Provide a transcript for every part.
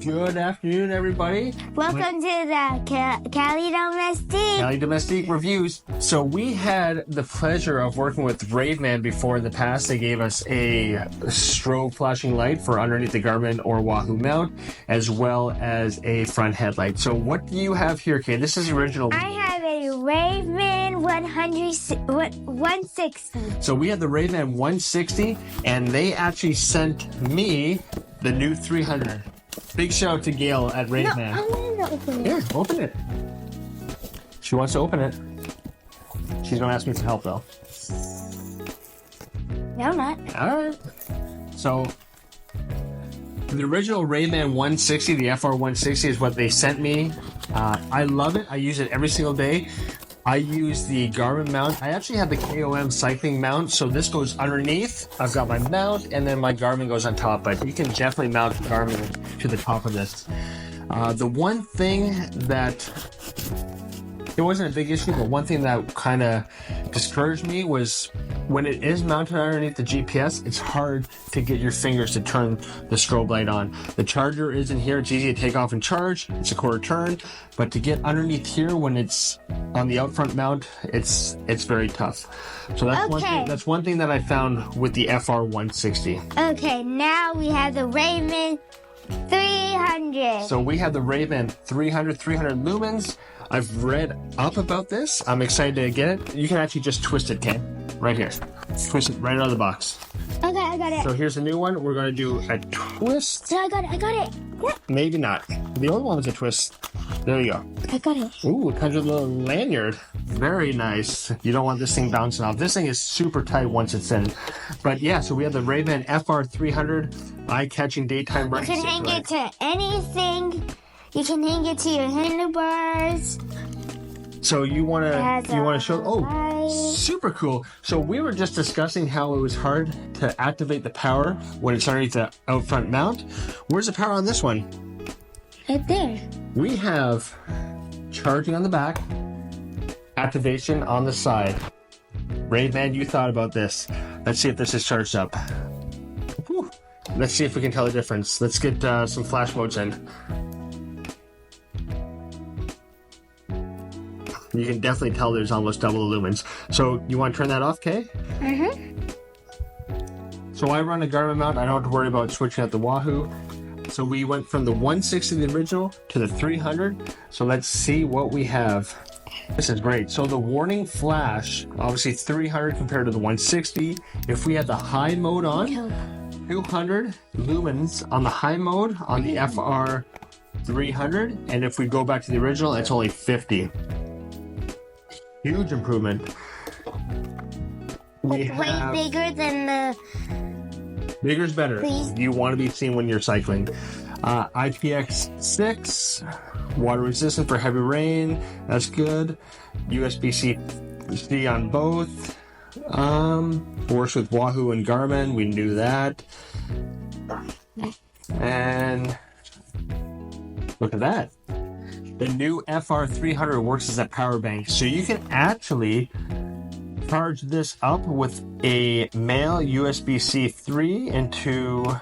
Good afternoon, everybody. Welcome to the Cali Domestique Reviews. So we had the pleasure of working with Raveman before in the past. They gave us a strobe flashing light for underneath the Garmin or Wahoo mount, as well as a front headlight. So what do you have here, Kay? This is the original. I have a Raveman 160. So we have the Raveman 160, and they actually sent me the new 300. Big shout out to Gail at Raveman. No, I want to open it. Here, open it. She wants to open it. She's going to ask me for help, though. No, I'm not. All right. So, the original Raveman 160, the FR160, is what they sent me. I love it. I use it every single day. I use the Garmin mount. I actually have the KOM cycling mount, so this goes underneath. I've got my mount, and then my Garmin goes on top, but you can definitely mount the Garmin to the top of this. The one thing that, it wasn't a big issue, but one thing that kind of discouraged me was when it is mounted underneath the GPS, it's hard to get your fingers to turn the strobe light on. The charger is in here. It's easy to take off and charge. It's a quarter turn, but to get underneath here when it's on the out front mount, it's very tough. So that's one thing that I found with the FR160. Okay, now we have the Raveman 300. So we have the Raveman 300 lumens. I've read up about this. I'm excited to get it. You can actually just twist it, Ken. Right here. Twist it right out of the box. Okay, I got it. So here's a new one. We're going to do a twist. So I got it. Yeah. Maybe not. The old one was a twist. There you go. I got it. Ooh, it comes with a little lanyard. Very nice. You don't want this thing bouncing off. This thing is super tight once it's in. But yeah, so we have the Raveman FR300 eye-catching daytime running. You can hang it to anything. You can hang it to your handlebars. So you want to show? Oh, super cool. So we were just discussing how it was hard to activate the power when it's underneath the out front mount. Where's the power on this one? Right there. We have charging on the back, activation on the side. Raveman, you thought about this. Let's see if this is charged up. Whew. Let's see if we can tell the difference. Let's get some flash modes in. You can definitely tell there's almost double the lumens. So you want to turn that off, Kay? Mm-hmm. So I run a Garmin mount. I don't have to worry about switching out the Wahoo. So we went from the 160, the original, to the 300. So let's see what we have. This is great. So the warning flash, obviously 300 compared to the 160. If we had the high mode on, 200 lumens on the high mode on the FR300. And if we go back to the original, it's only 50. Huge improvement. It's way bigger than the... Bigger's better. Please. You want to be seen when you're cycling. IPX6, water resistant for heavy rain. That's good. USB-C on both. Works with Wahoo and Garmin. We knew that. And look at that. The new FR300 works as a power bank, so you can actually charge this up with a male USB-C 3 into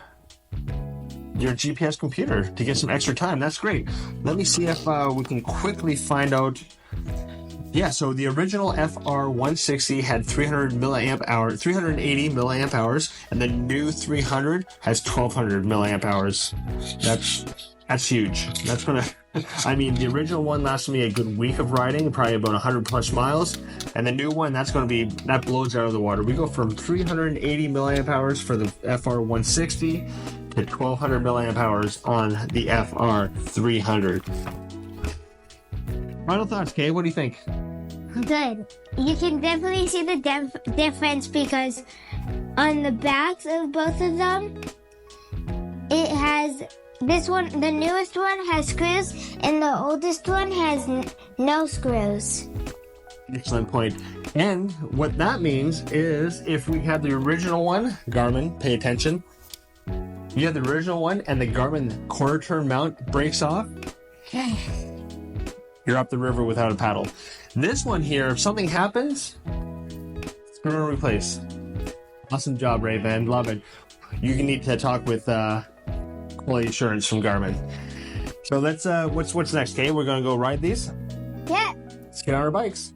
your GPS computer to get some extra time. That's great. Let me see if we can quickly find out. Yeah, so the original FR160 had 380 milliamp hours, and the new 300 has 1200 milliamp hours. That's huge. That's gonna, I mean, the original one lasted me a good week of riding, probably about 100 plus miles. And the new one, that blows out of the water. We go from 380 milliamp hours for the FR160 to 1200 milliamp hours on the FR300. Final thoughts, Kay, what do you think? Good. You can definitely see the difference because on the backs of both of them, it has... This one, the newest one has screws, and the oldest one has no screws. Excellent point. And what that means is if we had the original one, Garmin, pay attention. You have the original one and the Garmin quarter turn mount breaks off. You're up the river without a paddle. This one here, if something happens, it's going to replace. Awesome job, Raveman. Love it. You need to talk with quality assurance from Garmin. So let's what's next, okay? We're gonna go ride these. Yeah. Let's get on our bikes.